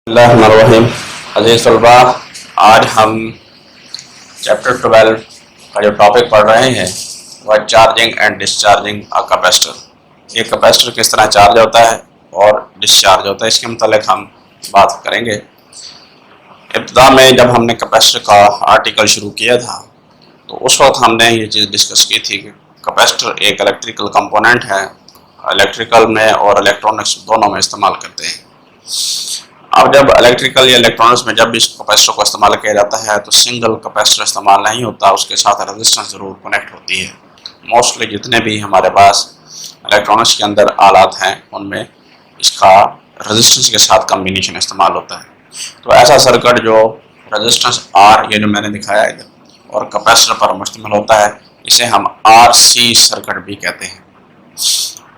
बिस्मिल्लाहिर्रहमानिर्रहीम। अज़ीज़ तलबा, आज हम चैप्टर 12 का जो टॉपिक पढ़ रहे हैं वह charging and discharging a capacitor. ये कैपेसिटर किस तरह चार्ज होता है और डिस्चार्ज होता है, इसके मुतालिक हम बात करेंगे। इब्तिदा में जब हमने कैपेसिटर का आर्टिकल शुरू किया था तो उस वक्त हमने ये चीज़ डिस्कस की थी कि कैपेसिटर एक इलेक्ट्रिकल कंपोनेंट है, इलेक्ट्रिकल में और इलेक्ट्रॉनिक्स दोनों में इस्तेमाल करते हैं। अब जब इलेक्ट्रिकल या इलेक्ट्रॉनिक्स में जब भी इस कैपेसिटर को इस्तेमाल किया जाता है तो सिंगल कैपेसिटर इस्तेमाल नहीं होता, उसके साथ रेजिस्टेंस ज़रूर कनेक्ट होती है। मोस्टली जितने भी हमारे पास इलेक्ट्रॉनिक्स के अंदर आलात हैं उनमें इसका रेजिस्टेंस के साथ कम्बिनेशन इस्तेमाल होता है। तो ऐसा सर्किट जो रेजिस्टेंस आर, ये जो मैंने दिखाया इधर, और कैपेसिटर पर मुश्तमिल होता है, इसे हम RC सर्किट भी कहते हैं।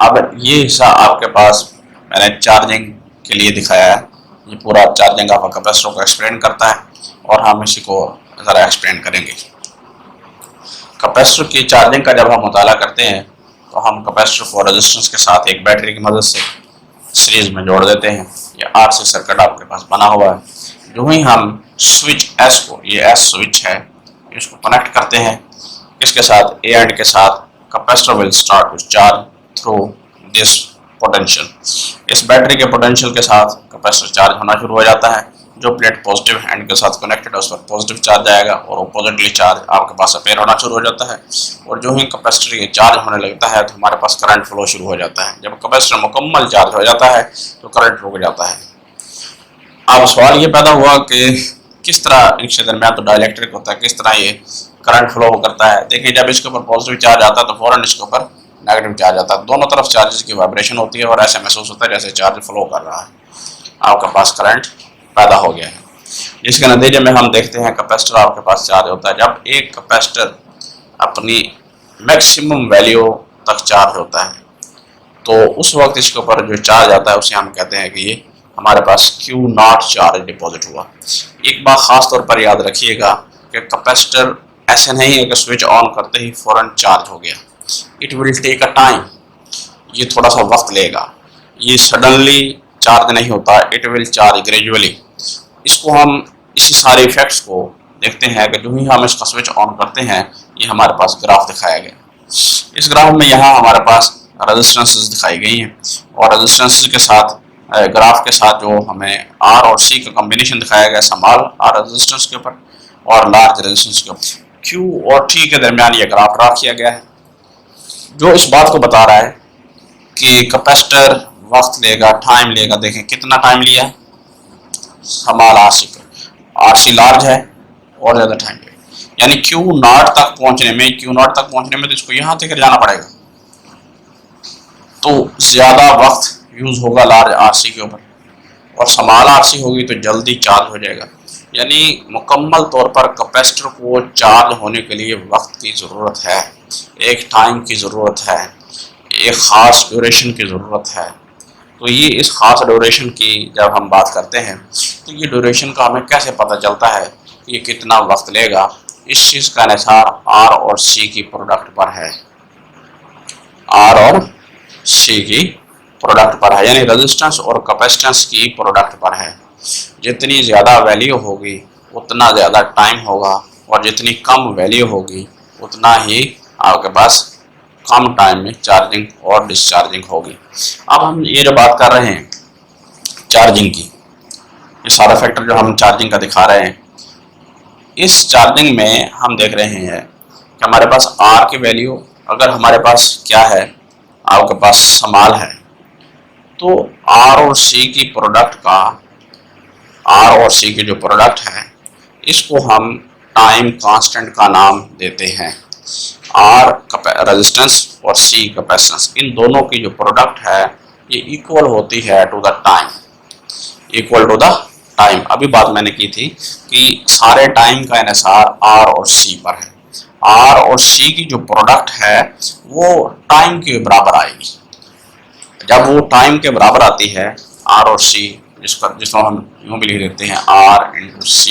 अब ये हिस्सा आपके पास मैंने चार्जिंग के लिए दिखाया है। ये पूरा चार्जिंग ऑफ कैपेसिटर को एक्सप्लेन करता है और हम इसी को ज़रा एक्सप्लेन करेंगे। कैपेसिटर की चार्जिंग का जब हम मुताला करते हैं तो हम कैपेसिटर को रेजिस्टेंस के साथ एक बैटरी की मदद से सीरीज में जोड़ देते हैं। ये RC सर्किट आपके पास बना हुआ है। जो ही हम स्विच S को, ये S स्विच है, इसको कनेक्ट करते हैं इसके साथ, A एंड के साथ, capacitor will start to charge through this potential. इस बैटरी के पोटेंशियल के साथ कैपेसिटर चार्ज होना शुरू हो जाता है। जो प्लेट पॉजिटिव हैंड के साथ कनेक्टेड है उस पर पॉजिटिव चार्ज आएगा और अपोजिटली चार्ज आपके पास अपेयर होना शुरू हो जाता है। और जो ही कैपेसिटर ये चार्ज होने लगता है तो हमारे पास करंट फ्लो शुरू हो जाता है। जब कैपेसिटर मुकम्मल चार्ज हो जाता है तो करंट रुक जाता है। अब सवाल ये पैदा हुआ कि किस तरह इनके दरमियान तो डाइलेक्ट्रिक होता है, किस तरह ये करंट फ्लो करता है। देखिए, जब इसके ऊपर पॉजिटिव चार्ज आता है तो फौरन इसके ऊपर नेगेटिव चार्ज आता है। दोनों तरफ चार्जेस की वाइब्रेशन होती है और ऐसा महसूस होता है जैसे चार्ज फ्लो कर रहा है, आपके पास करंट पैदा हो गया है। जिसके नतीजे में हम देखते हैं कैपेसिटर आपके पास चार्ज होता है। जब एक कैपेसिटर अपनी मैक्सिमम वैल्यू तक चार्ज होता है तो उस वक्त इसके ऊपर जो चार्ज आता है उसे हम कहते हैं कि ये हमारे पास Q0 चार्ज डिपॉजिट हुआ। एक बात खास तौर पर याद रखिएगा कि कैपेसिटर ऐसे नहीं है कि स्विच ऑन करते ही फौरन चार्ज हो गया। It will take a time, ये थोड़ा सा वक्त लेगा, ये सडनली चार्ज नहीं होता, इट विल चार्ज ग्रेजुअली। इसको हम इसी सारे इफेक्ट्स को देखते हैं कि जो ही हम इसका स्विच ऑन करते हैं, ये हमारे पास ग्राफ दिखाया गया। इस ग्राफ में यहाँ हमारे पास रेजिस्टेंसेस दिखाई गई हैं और रेजिस्टेंसेस के साथ ग्राफ के साथ जो हमें R और C का कॉम्बिनेशन दिखाया गया, स्मॉल R रेजिस्टेंस के ऊपर और लार्ज रेजिस्टेंस के ऊपर, Q और T के दरमियान ये ग्राफ ड्रा किया गया है, जो इस बात को बता रहा है कि कैपेसिटर वक्त लेगा, टाइम लेगा। देखें कितना टाइम लिया है, स्मॉल RC पर, RC लार्ज है और ज़्यादा टाइम लेगा। यानी Q0 तक पहुंचने में तो इसको यहाँ तक जाना पड़ेगा, तो ज़्यादा वक्त यूज़ होगा लार्ज RC के ऊपर, और स्मॉल RC होगी तो जल्दी चार्ज हो जाएगा। यानी मुकम्मल तौर पर कैपेसिटर को चार्ज होने के लिए वक्त की ज़रूरत है, एक टाइम की ज़रूरत है, एक ख़ास ड्यूरेशन की ज़रूरत है। तो ये इस ख़ास ड्यूरेशन की जब हम बात करते हैं तो ये ड्यूरेशन का हमें कैसे पता चलता है कि ये कितना वक्त लेगा, इस चीज़ का इन्हिसार R और C की प्रोडक्ट पर है। R और C की प्रोडक्ट पर है, यानी रेजिस्टेंस और कैपेसिटेंस की प्रोडक्ट पर है। जितनी ज़्यादा वैल्यू होगी उतना ज़्यादा टाइम होगा और जितनी कम वैल्यू होगी उतना ही आपके पास कम टाइम में चार्जिंग और डिस्चार्जिंग होगी। अब हम ये जो बात कर रहे हैं चार्जिंग की, ये सारा फैक्टर जो हम चार्जिंग का दिखा रहे हैं, इस चार्जिंग में हम देख रहे हैं कि हमारे पास R की वैल्यू, अगर हमारे पास क्या है, आपके पास स्मॉल है, तो R और C की प्रोडक्ट का, R और C की जो प्रोडक्ट है इसको हम टाइम कांस्टेंट का नाम देते हैं। R रेजिस्टेंस और C कैपेसिटेंस, इन दोनों की जो प्रोडक्ट है ये इक्वल होती है to the time, equal to the time. अभी बात मैंने की थी कि सारे टाइम का इन्हिसार R और C पर है। R और C की जो प्रोडक्ट है वो टाइम के बराबर आएगी। जब वो टाइम के बराबर आती है R और C, जिसको हम यूँ भी लिख देते हैं R into C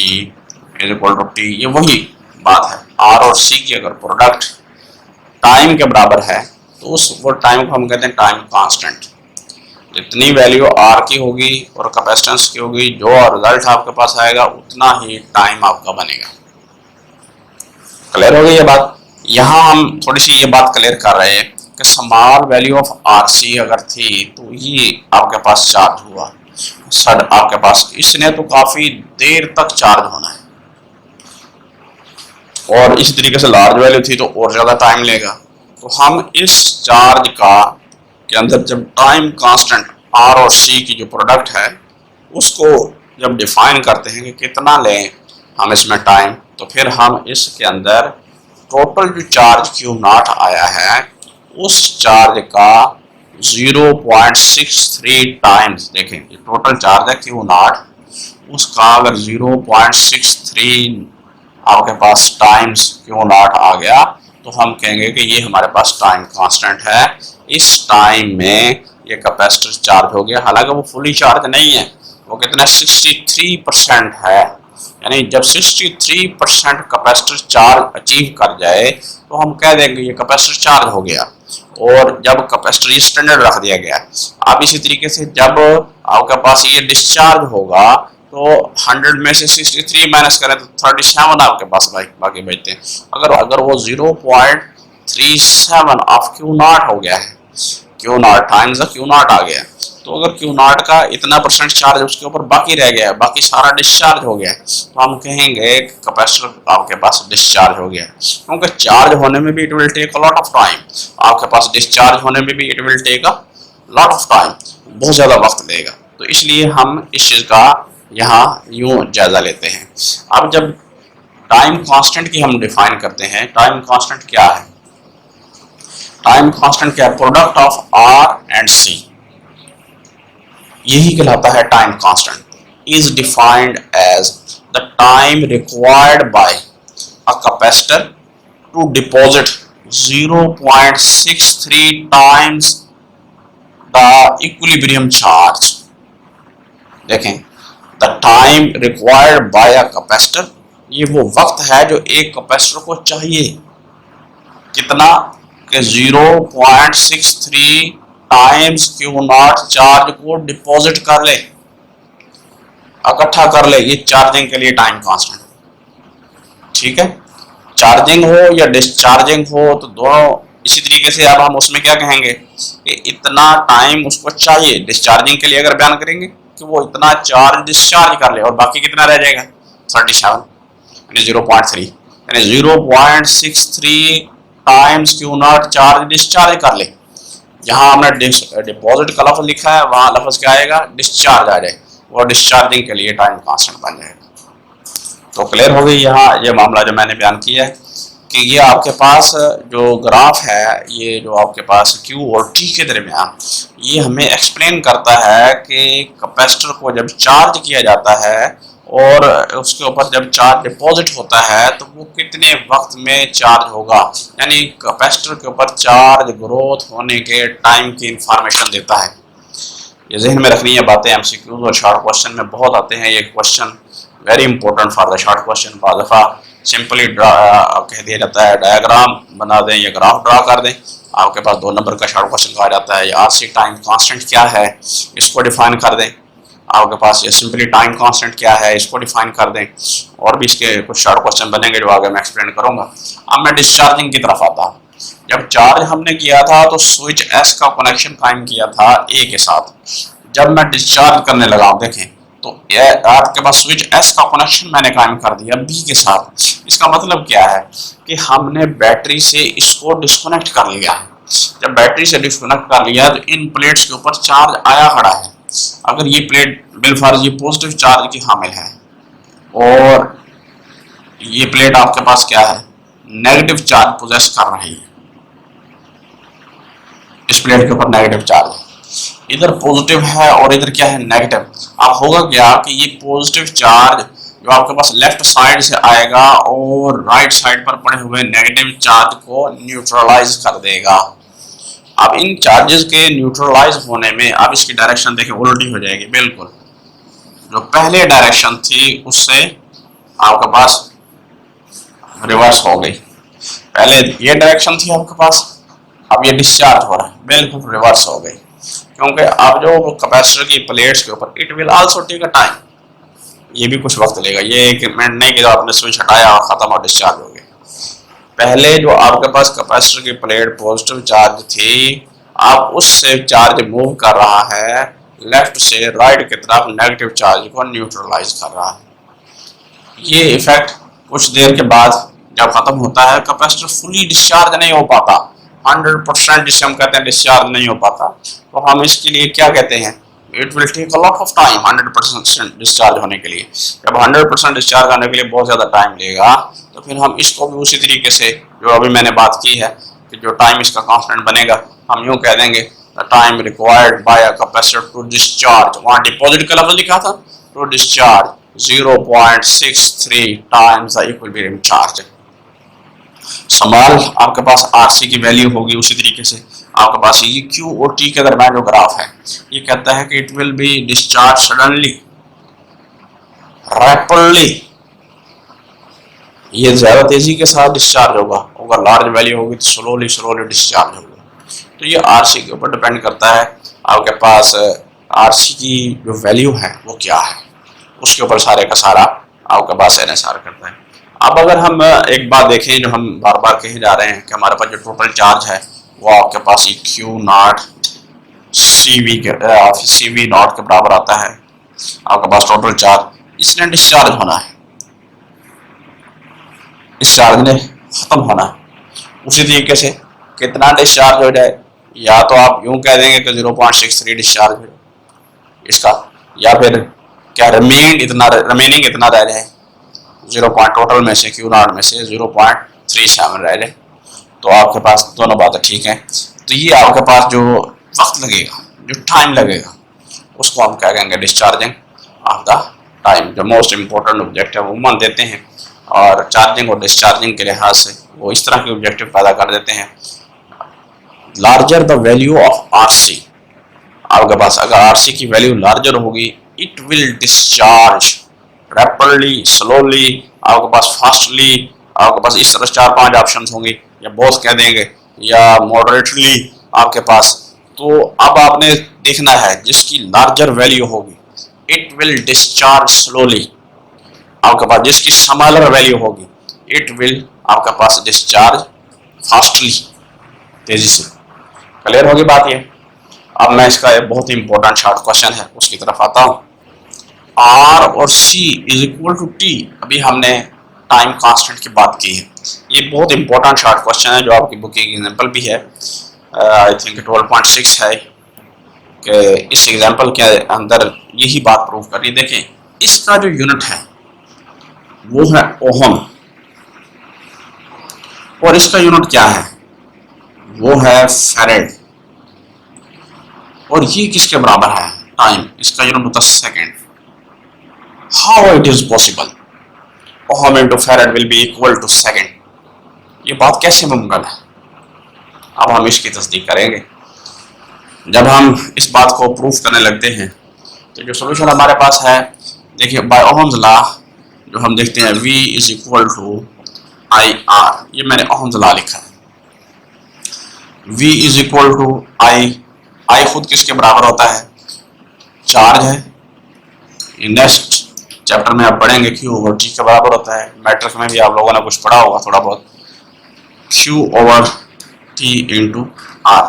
is equal to T, ये वही बात है। R और C की अगर प्रोडक्ट टाइम के बराबर है तो उस वो टाइम को हम कहते हैं टाइम कांस्टेंट। जितनी वैल्यू आर की होगी और कैपेसिटेंस की होगी, जो रिजल्ट आपके पास आएगा उतना ही टाइम आपका बनेगा। क्लियर हो गई ये बात? यहाँ हम थोड़ी सी ये बात क्लियर कर रहे हैं कि small value of R C अगर थी तो ये आपके पास चार्ज हुआ, सड आपके पास इसने तो काफी देर तक चार्ज होना है, और इस तरीके से लार्ज वैल्यू थी तो और ज्यादा टाइम लेगा। तो हम इस चार्ज का के अंदर जब टाइम कांस्टेंट आर और सी की जो प्रोडक्ट है उसको जब डिफाइन करते हैं कि कितना लें हम इसमें टाइम, तो फिर हम इसके अंदर टोटल जो चार्ज क्यू नॉट आया है उस चार्ज का 0.63 टाइम्स, देखें ये टोटल चार्ज है क्यू नॉट, उसका अगर 0.63 आपके पास टाइम्स क्यू नॉट आ गया तो हम कहेंगे कि ये हमारे पास टाइम कांस्टेंट है। इस टाइम में ये कैपेसिटर चार्ज हो गया, हालांकि वो फुली चार्ज नहीं है, वो कितना 63% है। यानी जब 63% कैपेसिटर चार्ज अचीव कर जाए तो हम कह देंगे ये कैपेसिटर चार्ज हो गया, और जब कैपेसिटर ये स्टैंडर्ड रख दिया गया। अब इसी तरीके से जब आपके पास ये डिस्चार्ज होगा तो 100 में से 63 माइनस करें तो 37 आपके पास बाकी बचते हैं। अगर वो 0.37 ऑफ क्यू नॉट हो गया है, Q naught times Q naught आ गया, तो अगर क्यू नॉट का इतना परसेंट चार्ज उसके ऊपर बाकी रह गया है, बाकी सारा डिस्चार्ज हो गया है, तो हम कहेंगे कैपेसिटर आपके पास डिस्चार्ज हो गया है। क्योंकि चार्ज होने में भी it will take a lot of time, आपके पास डिस्चार्ज होने में भी it will take a lot of time, बहुत ज्यादा वक्त लेगा। तो इसलिए हम इस चीज का यहाँ यूं जायजा लेते हैं। अब जब टाइम कांस्टेंट की हम डिफाइन करते हैं, टाइम कांस्टेंट क्या है? टाइम कांस्टेंट क्या है? Product of R and C, यही कहलाता है time constant. Is defined as the time required by a capacitor to deposit 0.63 times the equilibrium charge. देखें, the time required by a capacitor, ये वो वक्त है जो एक कैपेसिटर को चाहिए, कितना कि 0.63 टाइम्स क्यू नॉट चार्ज को डिपॉजिट कर ले, इकट्ठा कर ले। ये चार्जिंग के लिए टाइम कांस्टेंट, ठीक है। चार्जिंग हो या डिस्चार्जिंग हो तो दोनों इसी तरीके से। अब हम उसमें क्या कहेंगे कि इतना टाइम उसको चाहिए, डिस्चार्जिंग के लिए अगर बयान करेंगे कि वो इतना चार्ज डिस्चार्ज कर ले, और बाकी कितना रह जाएगा 37 यानी 0.3, यानी 0.63 times Q not charge discharge कर ले। जहां हमने डिपॉजिट का लफ्ज लिखा है वहां लफ्ज क्या आएगा? डिस्चार्ज आ जाए, और डिस्चार्जिंग के लिए टाइम कांस्टेंट बन जाएगा। तो क्लियर हो गई यहाँ ये मामला जो मैंने बयान किया है कि ये आपके पास जो ग्राफ है, ये जो आपके पास Q और T के दरमियान, ये हमें एक्सप्लेन करता है कि कैपेसिटर को जब चार्ज किया जाता है और उसके ऊपर जब चार्ज डिपॉजिट होता है तो वो कितने वक्त में चार्ज होगा, यानी कैपेसिटर के ऊपर चार्ज ग्रोथ होने के टाइम की इंफॉर्मेशन देता है। ये जहन में रखनी है बातें, एमसीक्यूज और शॉर्ट क्वेश्चन में बहुत आते हैं ये question, very important for the short question. बाद दफा सिंपली कह दिया जाता है डायग्राम बना दें या ग्राफ ड्रा कर दें, आपके पास 2 नंबर का शॉर्ट क्वेश्चन कहा जाता है। आरसी टाइम कांस्टेंट क्या है इसको डिफाइन कर दें, आपके पास ये सिंपली टाइम कांस्टेंट क्या है इसको डिफाइन कर दें, और भी इसके कुछ शॉर्ट क्वेश्चन बनेंगे जो आगे मैं एक्सप्लेन करूंगा। अब मैं डिस्चार्जिंग की तरफ आता हूँ। जब चार्ज हमने किया था तो स्विच एस का कनेक्शन कायम किया था ए के साथ। जब मैं डिस्चार्ज करने लगा, देखें तो आपके पास स्विच एस का कनेक्शन मैंने कायम कर दिया बी के साथ। इसका मतलब क्या है कि हमने बैटरी से इसको डिस्कनेक्ट कर लिया है। जब बैटरी से डिस्कनेक्ट कर लिया तो इन प्लेट्स के ऊपर चार्ज आया खड़ा है। अगर ये प्लेट बिलफर्ज ये पॉजिटिव चार्ज की हामिल है और ये प्लेट आपके पास क्या है, नेगेटिव चार्ज पोजेस कर रही है, इस प्लेट के ऊपर नेगेटिव चार्ज है, इधर पॉजिटिव है और इधर क्या है नेगेटिव। अब होगा क्या कि ये पॉजिटिव चार्ज जो आपके पास लेफ्ट साइड से आएगा और राइट साइड पर पड़े हुए नेगेटिव चार्ज को न्यूट्रलाइज कर देगा। अब इन चार्जेस के न्यूट्रलाइज होने में अब इसकी डायरेक्शन देखें उल्टी हो जाएगी, बिल्कुल जो पहले डायरेक्शन थी उससे आपके पास रिवर्स हो गई। पहले ये डायरेक्शन थी आपके पास, अब ये डिस्चार्ज हो रहा है, बिल्कुल रिवर्स हो गई। क्योंकि अब जो कैपेसिटर की प्लेट्स के ऊपर it will also take a time, ये भी कुछ वक्त लेगा। ये एक मिनट नहीं कि जो आपने स्विच हटाया और खत्म और डिस्चार्ज हो गया। पहले जो आपके पास कैपेसिटर की प्लेट पॉजिटिव चार्ज थी, आप उससे चार्ज मूव कर रहा है लेफ्ट से राइट की तरफ, नेगेटिव चार्ज को न्यूट्रलाइज कर रहा है। ये इफेक्ट कुछ देर के बाद जब खत्म होता है, कैपेसिटर फुली डिस्चार्ज नहीं हो पाता, 100% जिसे हम कहते हैं डिस्चार्ज नहीं हो पाता, तो हम इसके लिए क्या कहते हैं, it will take a lot of time 100% discharge होने के लिए। जब 100% डिस्चार्ज होने के लिए बहुत ज़्यादा टाइम लेगा, तो फिर हम इसको भी उसी तरीके से जो अभी मैंने बात की है कि जो टाइम इसका कांस्टेंट बनेगा, हम यूँ कह देंगे the time required by a capacitor to discharge, वहाँ डिपॉजिट का लफ्ज़ लिखा था, to discharge 0.63 times the equilibrium charge. सवाल आपके पास आरसी की वैल्यू होगी, उसी तरीके से आपके पास ये क्यू और टी के दरम्यान जो ग्राफ है, ये कहता है कि it will be discharge suddenly, rapidly, ये ज्यादा तेजी के साथ डिस्चार्ज होगा। अगर लार्ज वैल्यू होगी तो स्लोली डिस्चार्ज होगा। तो ये आरसी के ऊपर डिपेंड करता है आपके पास आरसी की जो वैल्यू है वो क्या है, उसके ऊपर सारे का सारा आपके पास एनएसआर करता है। अब अगर हम एक बात देखें जो हम बार बार कहे जा रहे हैं कि हमारे पास जो टोटल चार्ज है वो आपके पास ये Q not C V not के बराबर आता है। आपके पास टोटल चार्ज, इसने डिस्चार्ज होना है, इस चार्ज ने खत्म होना है। उसी तरीके से कितना डिस्चार्ज हो जाए, या तो आप यूं कह देंगे कि 0.63 डिस्चार्ज हो इसका, या फिर क्या रिमेनिंग इतना रह जाए, 0 टोटल में से क्यू नॉट में से 0.37 रह जाए। तो आपके पास दोनों बातें ठीक हैं। तो ये आपके पास जो वक्त लगेगा, जो टाइम लगेगा, उसको हम क्या कहेंगे, डिस्चार्जिंग ऑफ द टाइम। जो मोस्ट इम्पोर्टेंट ऑब्जेक्टिव वूमन देते हैं और चार्जिंग और डिस्चार्जिंग के लिहाज से वो इस तरह के ऑब्जेक्टिव पैदा कर देते हैं। Larger the value of RC, आपके पास अगर आरसी की वैल्यू लार्जर होगी, it will discharge rapidly, slowly, आपके पास फास्टली, आपके पास इस तरह 4-5 ऑप्शन होंगे, या बोथ कह देंगे, या मॉडरेटली आपके पास। तो अब आपने देखना है जिसकी लार्जर वैल्यू होगी, इट विल डिस्चार्ज स्लोली। आपके पास जिसकी स्मॉलर वैल्यू होगी, इट विल आपके पास डिस्चार्ज फास्टली, तेजी से। क्लियर होगी बात ये। अब मैं इसका एक बहुत ही इंपॉर्टेंट शॉर्ट क्वेश्चन है उसकी तरफ आता हूँ। आर और सी इज इक्वल टू टी, अभी हमने टाइम कांस्टेंट की बात की है। ये बहुत इंपॉर्टेंट शॉर्ट क्वेश्चन है जो आपकी बुक की एग्जाम्पल भी है, आई थिंक 12.6 है कि इस एग्जाम्पल के अंदर यही बात प्रूव कर रही है। देखें इसका जो यूनिट है वो है ओहम, और इसका यूनिट क्या है, वो है फैरेड, और ये किसके बराबर है टाइम, इसका यूनिट होता है second. How it is possible ohm into farad will be equal to second, ये बात कैसे मुमकिन है। अब हम इसकी तस्दीक करेंगे। जब हम इस बात को प्रूफ करने लगते हैं तो जो सोल्यूशन हमारे पास है, देखिए बाय ओहम्स लॉ जो हम देखते हैं V is equal to I R, ये मैंने ओहम्स लॉ लिखा है। V is equal to I खुद किसके बराबर होता है, चार्ज है। नेक्स्ट चैप्टर में आप पढ़ेंगे Q ओवर T के बराबर होता है। मैट्रिक्स में भी आप लोगों ने कुछ पढ़ा होगा थोड़ा बहुत, Q over T into R.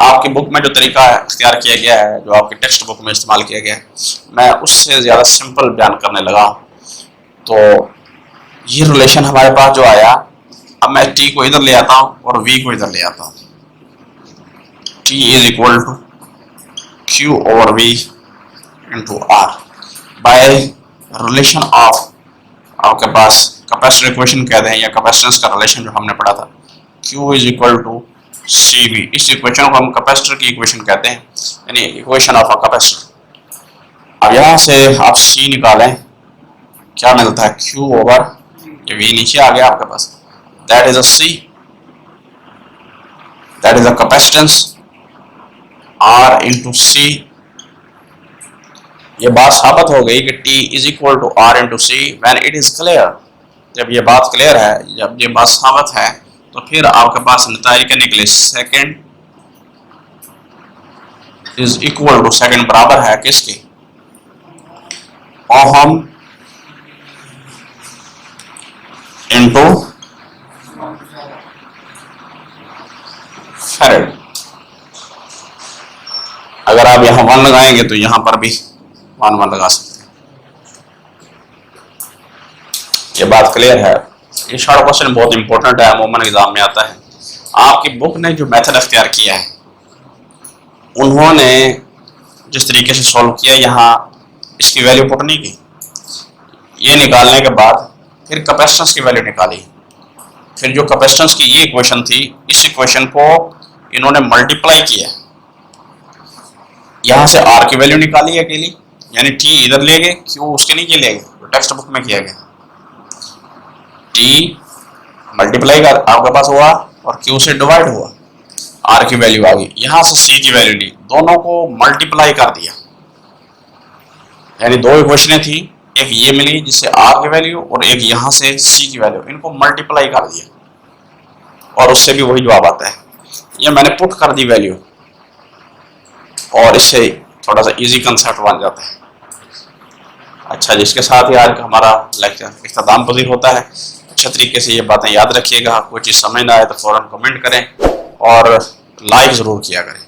आपकी बुक में जो तरीका इख्तियार किया गया है, जो आपकी टेक्स्ट बुक में इस्तेमाल किया गया है, मैं उससे ज़्यादा सिंपल बयान करने लगा। तो ये रिलेशन हमारे पास जो आया, अब मैं T को इधर ले आता हूँ और V को इधर ले आता हूँ। T is equal to Q over V into R by relation of, आपके पास कैपेसिटर इक्वेशन कहते हैं, या कैपेसिटेंस का रिलेशन जो हमने पढ़ा था, Q is equal to CV। इस इक्वेशन को हम कैपेसिटर की इक्वेशन कहते हैं, यानी इक्वेशन ऑफ अ कैपेसिटर। अब यहाँ से आप C निकालें, क्या मिलता है, Q ओवर, ये V नीचे आ गया आपके पास, that is a C, that is a capacitance, R into C। ये बात साबित हो गई कि T is equal to R into C when it is clear. जब ये बात क्लियर है, जब ये बात साबित है, तो फिर आपके पास नतीजे क्या निकले, second is equal to, second बराबर है किसके, ओहम इनटू फैरेड। अगर आप यहां 1 लगाएंगे तो यहां पर भी 1 लगा सकते हैं। ये बात क्लियर है। ये शॉर्ट क्वेश्चन बहुत इंपॉर्टेंट है, अमूमन एग्जाम में आता है। आपकी बुक ने जो मेथड अख्तियार किया है, उन्होंने जिस तरीके से सॉल्व किया, यहाँ इसकी वैल्यू पुट नहीं की, ये निकालने के बाद फिर कैपेसिटेंस की वैल्यू निकाली, फिर जो कैपेसिटेंस की ये इक्वेशन थी, इस इक्वेशन को इन्होंने मल्टीप्लाई किया, यहां से आर की वैल्यू निकाली अकेली, यानी टी इधर ले गए, क्यू उसके नीचे ले गए, तो टेक्स्ट बुक में किया गया। टी मल्टीप्लाई कर आपके पास हुआ और क्यू से डिवाइड हुआ, आर की वैल्यू आ गई, यहां से सी की वैल्यू ली, दोनों को मल्टीप्लाई कर दिया, यानी 2 इक्वेशनें थी, एक ये मिली जिससे आर की वैल्यू और एक यहां से सी की वैल्यू, इनको मल्टीप्लाई कर दिया और उससे भी वही जवाब आता है। ये मैंने पुट कर दी वैल्यू, और इससे थोड़ा सा इजी कंसेप्ट बन जाता है। अच्छा, जिसके साथ ही आज हमारा लेक्चर इख्तिताम पजीर होता है। अच्छे तरीके से ये बातें याद रखिएगा। कोई चीज़ समझ ना आए तो फौरन कमेंट करें और लाइक ज़रूर किया करें।